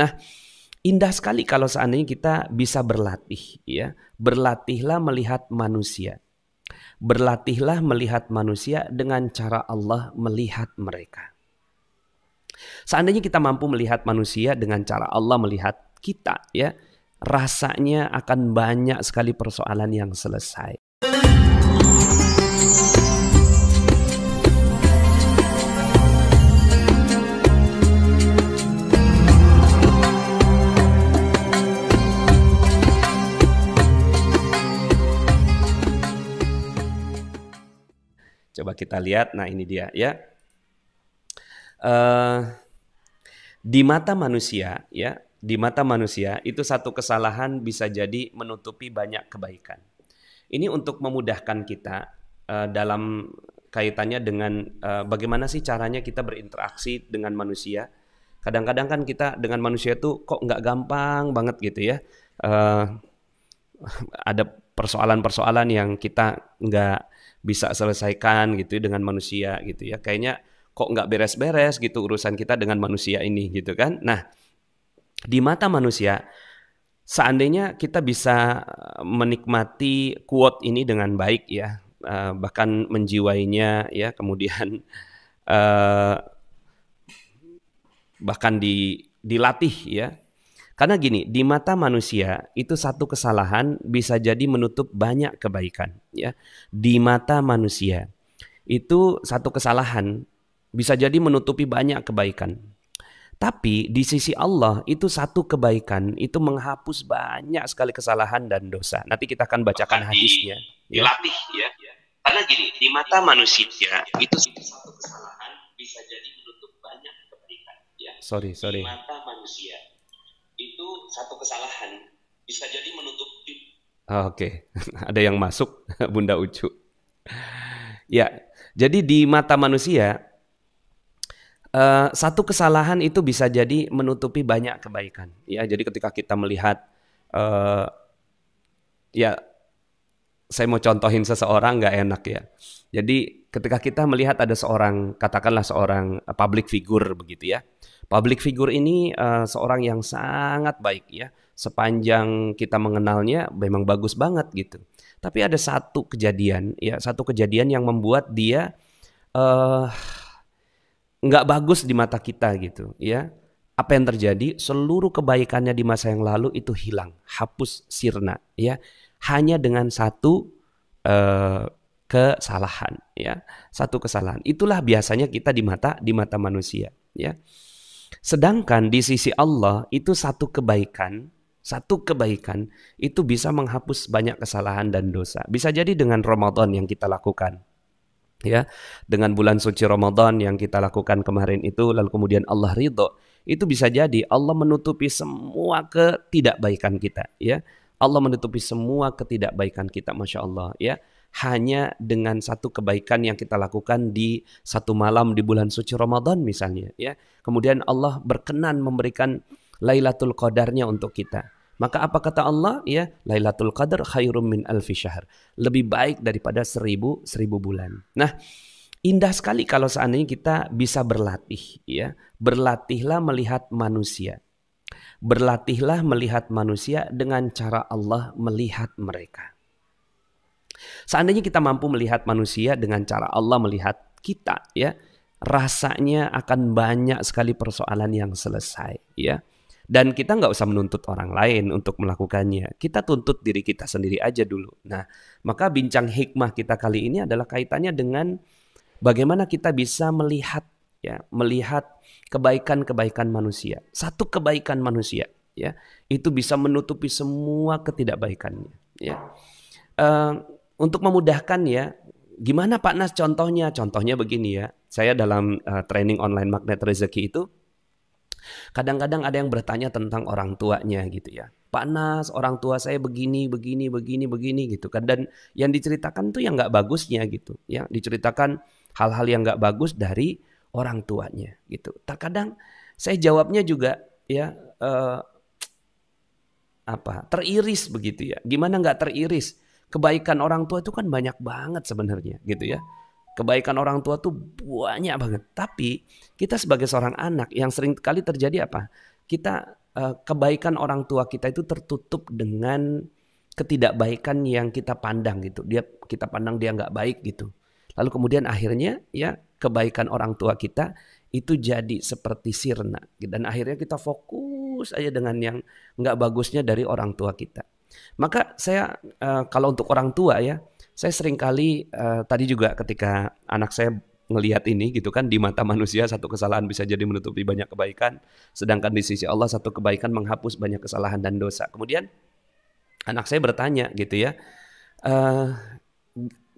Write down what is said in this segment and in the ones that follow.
Nah, indah sekali kalau seandainya kita bisa berlatih, ya. Berlatihlah melihat manusia. Berlatihlah melihat manusia dengan cara Allah melihat mereka. Seandainya kita mampu melihat manusia dengan cara Allah melihat kita, ya, rasanya akan banyak sekali persoalan yang selesai. Coba kita lihat, nah ini dia, ya. Di mata manusia, ya, di mata manusia itu satu kesalahan bisa jadi menutupi banyak kebaikan. Ini untuk memudahkan kita dalam kaitannya dengan bagaimana sih caranya kita berinteraksi dengan manusia. Kadang-kadang kan kita dengan manusia itu kok nggak gampang banget gitu ya. Ada persoalan-persoalan yang kita nggak bisa selesaikan gitu dengan manusia gitu ya. Kayaknya kok nggak beres-beres gitu urusan kita dengan manusia ini gitu kan. Nah, di mata manusia, seandainya kita bisa menikmati quote ini dengan baik ya, bahkan menjiwainya ya, kemudian bahkan dilatih ya. Karena gini, di mata manusia itu satu kesalahan bisa jadi menutup banyak kebaikan ya. Di mata manusia itu satu kesalahan bisa jadi menutupi banyak kebaikan. Tapi di sisi Allah itu satu kebaikan itu menghapus banyak sekali kesalahan dan dosa. Nanti kita akan bacakan hadisnya. Dilatih ya. Karena gini, di mata manusia itu satu kesalahan bisa jadi menutup banyak kebaikan. Ya. Sorry. Di mata manusia itu satu kesalahan bisa jadi menutup. Oke. Ada yang masuk, Bunda Ucu. Ya, jadi di mata manusia satu kesalahan itu bisa jadi menutupi banyak kebaikan. Ya, jadi ketika kita melihat, ya, saya mau contohin seseorang nggak enak ya. Jadi ketika kita melihat ada seorang, katakanlah seorang public figure begitu ya. Public figure ini seorang yang sangat baik ya. Sepanjang kita mengenalnya memang bagus banget gitu. Tapi ada satu kejadian yang membuat dia nggak bagus di mata kita gitu ya. Apa yang terjadi? Seluruh kebaikannya di masa yang lalu itu hilang, hapus, sirna ya. Hanya dengan satu kesalahan ya. Satu kesalahan. Itulah biasanya kita di mata manusia ya. Sedangkan di sisi Allah itu satu kebaikan itu bisa menghapus banyak kesalahan dan dosa. Bisa jadi dengan Ramadan yang kita lakukan. Ya, dengan bulan suci Ramadan yang kita lakukan kemarin itu, lalu kemudian Allah ridho, itu bisa jadi Allah menutupi semua ketidakbaikan kita. Ya, Allah menutupi semua ketidakbaikan kita, masya Allah. Ya, hanya dengan satu kebaikan yang kita lakukan di satu malam di bulan suci Ramadan misalnya. Ya, kemudian Allah berkenan memberikan Lailatul Qadarnya untuk kita. Maka apa kata Allah? Ya, Lailatul Qadar khairum min alfi syahr. Lebih baik daripada seribu bulan. Nah, indah sekali kalau seandainya kita bisa berlatih. Ya, berlatihlah melihat manusia. Berlatihlah melihat manusia dengan cara Allah melihat mereka. Seandainya kita mampu melihat manusia dengan cara Allah melihat kita, ya, rasanya akan banyak sekali persoalan yang selesai. Ya. Dan kita nggak usah menuntut orang lain untuk melakukannya. Kita tuntut diri kita sendiri aja dulu. Nah, maka bincang hikmah kita kali ini adalah kaitannya dengan bagaimana kita bisa melihat, ya, melihat kebaikan-kebaikan manusia. Satu kebaikan manusia, ya, itu bisa menutupi semua ketidakbaikannya. Ya. Untuk memudahkan ya, gimana Pak Nas contohnya? Contohnya begini ya. Saya dalam training online Magnet Rezeki itu kadang-kadang ada yang bertanya tentang orang tuanya gitu ya. Pak Nas, orang tua saya begini gitu kan. Dan yang diceritakan tuh yang nggak bagusnya gitu. Ya, diceritakan hal-hal yang nggak bagus dari orang tuanya gitu. Terkadang saya jawabnya juga ya teriris begitu ya. Gimana nggak teriris? Kebaikan orang tua itu kan banyak banget sebenarnya gitu ya. Kebaikan orang tua tuh banyak banget. Tapi kita sebagai seorang anak yang sering kali terjadi apa? Kita kebaikan orang tua kita itu tertutup dengan ketidakbaikan yang kita pandang gitu. Kita pandang dia nggak baik gitu. Lalu kemudian akhirnya ya kebaikan orang tua kita itu jadi seperti sirna. Dan akhirnya kita fokus aja dengan yang nggak bagusnya dari orang tua kita. Maka saya kalau untuk orang tua ya, saya seringkali tadi juga ketika anak saya ngelihat ini gitu kan, di mata manusia satu kesalahan bisa jadi menutupi banyak kebaikan, sedangkan di sisi Allah satu kebaikan menghapus banyak kesalahan dan dosa. Kemudian anak saya bertanya gitu ya,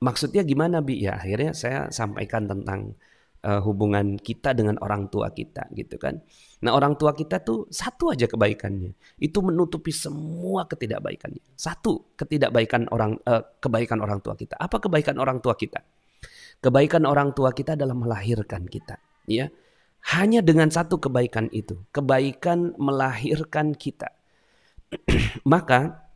maksudnya gimana Bi? Ya akhirnya saya sampaikan tentang hubungan kita dengan orang tua kita gitu kan. Nah orang tua kita tuh satu aja kebaikannya, itu menutupi semua ketidakbaikannya. Satu kebaikan orang tua kita. Apa kebaikan orang tua kita? Kebaikan orang tua kita adalah melahirkan kita, ya. Hanya dengan satu kebaikan itu, kebaikan melahirkan kita. Maka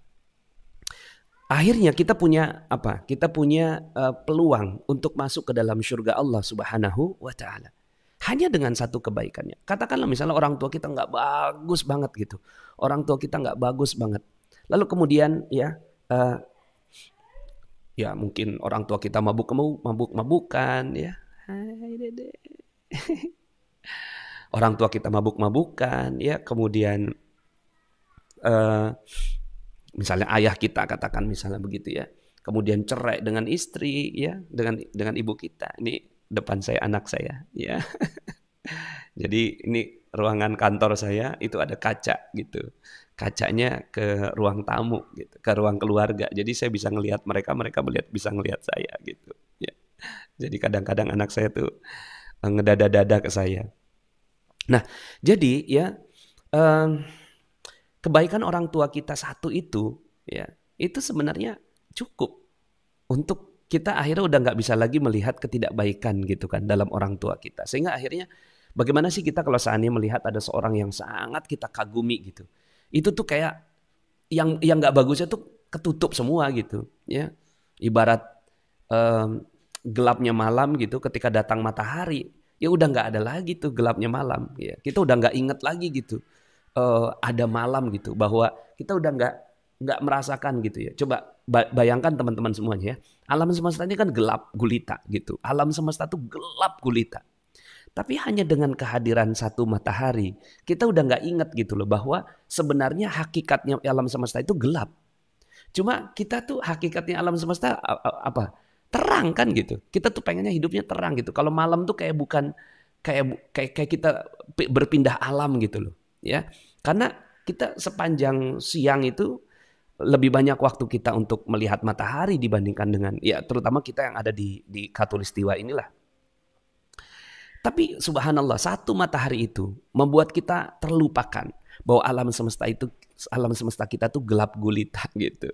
akhirnya kita punya apa? Kita punya peluang untuk masuk ke dalam surga Allah Subhanahu wa taala. Hanya dengan satu kebaikannya. Katakanlah misalnya orang tua kita nggak bagus banget gitu. Orang tua kita nggak bagus banget. Lalu kemudian ya mungkin orang tua kita mabuk-mabukan ya. Hai Dede. Orang tua kita mabuk-mabukan ya, kemudian misalnya ayah kita katakan misalnya begitu ya. Kemudian cerai dengan istri ya, dengan ibu kita. Ini depan saya anak saya ya. Jadi ini ruangan kantor saya itu ada kaca gitu. Kacanya ke ruang tamu gitu, ke ruang keluarga. Jadi saya bisa ngelihat mereka bisa ngelihat saya gitu ya. Jadi kadang-kadang anak saya tuh ngedada-dada ke saya. Nah, jadi ya kebaikan orang tua kita satu itu ya, itu sebenarnya cukup untuk kita akhirnya udah nggak bisa lagi melihat ketidakbaikan gitu kan dalam orang tua kita. Sehingga akhirnya bagaimana sih kita kalau seandainya melihat ada seorang yang sangat kita kagumi gitu. Itu tuh kayak yang nggak bagusnya tuh ketutup semua gitu ya. Ibarat gelapnya malam gitu, ketika datang matahari ya udah nggak ada lagi tuh gelapnya malam ya. Kita udah nggak inget lagi gitu ada malam gitu, bahwa kita udah nggak merasakan gitu ya. Coba bayangkan teman-teman semuanya ya, alam semesta ini kan gelap gulita gitu. Alam semesta tuh gelap gulita. Tapi hanya dengan kehadiran satu matahari, kita udah nggak inget gitu loh bahwa sebenarnya hakikatnya alam semesta itu gelap. Cuma kita tuh hakikatnya alam semesta apa? Terang kan gitu. Kita tuh pengennya hidupnya terang gitu. Kalau malam tuh kayak bukan kayak kita berpindah alam gitu loh, ya. Karena kita sepanjang siang itu lebih banyak waktu kita untuk melihat matahari dibandingkan dengan ya terutama kita yang ada di Khatulistiwa inilah. Tapi subhanallah, satu matahari itu membuat kita terlupakan bahwa alam semesta kita tuh gelap gulita gitu.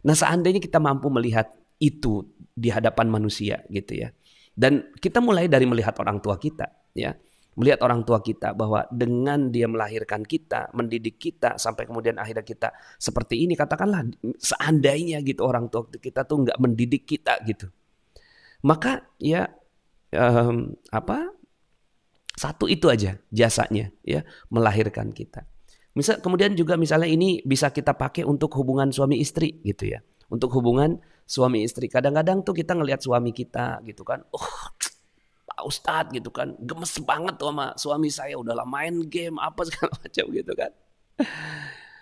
Nah, seandainya kita mampu melihat itu di hadapan manusia gitu ya. Dan kita mulai dari melihat orang tua kita ya. Melihat orang tua kita bahwa dengan dia melahirkan kita, mendidik kita sampai kemudian akhirnya kita seperti ini, katakanlah seandainya gitu orang tua kita tuh nggak mendidik kita gitu. Maka ya satu itu aja jasanya ya, melahirkan kita. Kemudian juga misalnya ini bisa kita pakai untuk hubungan suami istri gitu ya. Untuk hubungan suami istri. Kadang-kadang tuh kita ngelihat suami kita gitu kan. Pak Ustadz gitu kan. Gemes banget tuh sama suami saya. Udahlah main game apa segala macam gitu kan.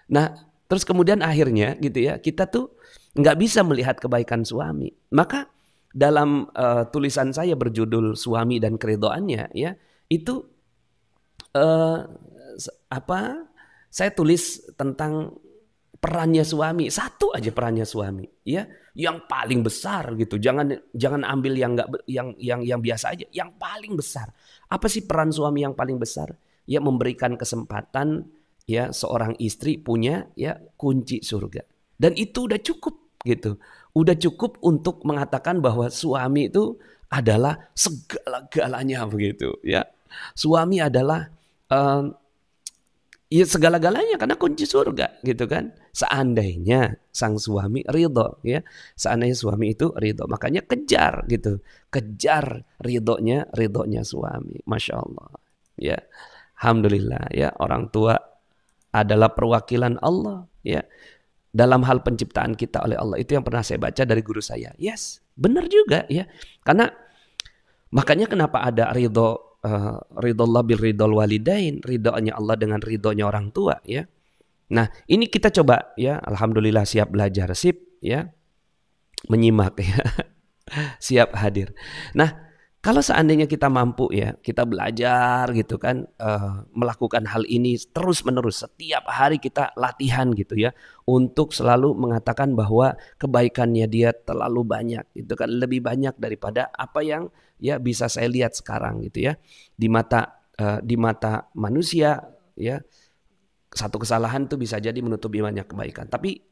Nah terus kemudian akhirnya gitu ya. Kita tuh nggak bisa melihat kebaikan suami. Maka dalam tulisan saya berjudul Suami dan Keridhoannya ya. Itu saya tulis tentang perannya suami, satu aja perannya suami ya, yang paling besar gitu. Jangan ambil yang biasa aja, yang paling besar. Apa sih peran suami yang paling besar? Ya memberikan kesempatan ya seorang istri punya ya kunci surga. Dan itu udah cukup gitu. Udah cukup untuk mengatakan bahwa suami itu adalah segala-galanya begitu ya. Suami adalah ya segala-galanya karena kunci surga gitu kan. Seandainya sang suami ridho ya. Seandainya suami itu ridho. Makanya kejar gitu. Kejar ridhonya suami. Masya Allah. Ya. Alhamdulillah ya orang tua adalah perwakilan Allah, ya. Dalam hal penciptaan kita oleh Allah. Itu yang pernah saya baca dari guru saya. Yes, benar juga ya. Karena makanya kenapa ada ridhollah bil ridhol walidain, ridhonya Allah dengan ridhonya orang tua, ya. Nah, ini kita coba ya, alhamdulillah siap belajar, sip ya. Menyimak ya. Siap hadir. Nah, kalau seandainya kita mampu ya, kita belajar gitu kan, melakukan hal ini terus-menerus, setiap hari kita latihan gitu ya, untuk selalu mengatakan bahwa kebaikannya dia terlalu banyak, itu kan lebih banyak daripada apa yang ya bisa saya lihat sekarang gitu ya, di mata manusia ya, satu kesalahan itu bisa jadi menutupi banyak kebaikan, tapi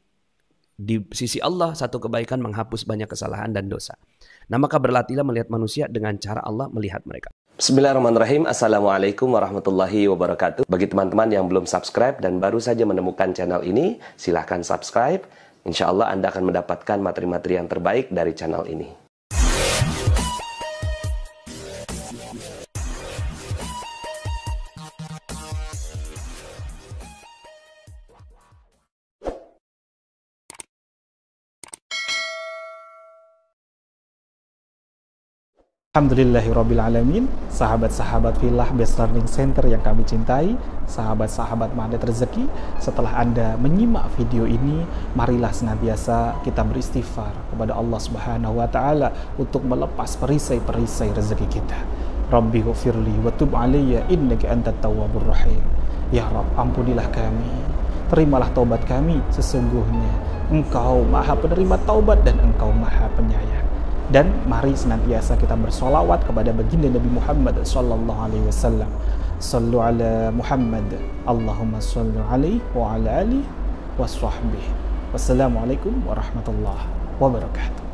di sisi Allah satu kebaikan menghapus banyak kesalahan dan dosa. Nah, maka berlatihlah melihat manusia dengan cara Allah melihat mereka. Bismillahirrahmanirrahim. Assalamualaikum warahmatullahi wabarakatuh. Bagi teman-teman yang belum subscribe dan baru saja menemukan channel ini, silahkan subscribe. Insya Allah Anda akan mendapatkan materi-materi yang terbaik dari channel ini. Alhamdulillahirrabbilalamin. Sahabat-sahabat Filah Best Learning Center yang kami cintai, sahabat-sahabat Magnet Rezeki, setelah Anda menyimak video ini, marilah senantiasa kita beristighfar kepada Allah Subhanahu wa taala untuk melepas perisai-perisai rezeki kita. Rabbi ghfirli wa tub alayya innaka antat tawwabur rahim. Ya Rabb, ampunilah kami, terimalah taubat kami, sesungguhnya Engkau Maha penerima taubat dan Engkau Maha penyayang. Dan mari senantiasa kita bersolawat kepada baginda Nabi Muhammad sallallahu alaihi wasallam. Sallu ala Muhammad. Allahumma salli alaihi wa ala alihi wa sahbihi. Wassalamualaikum warahmatullahi wabarakatuh.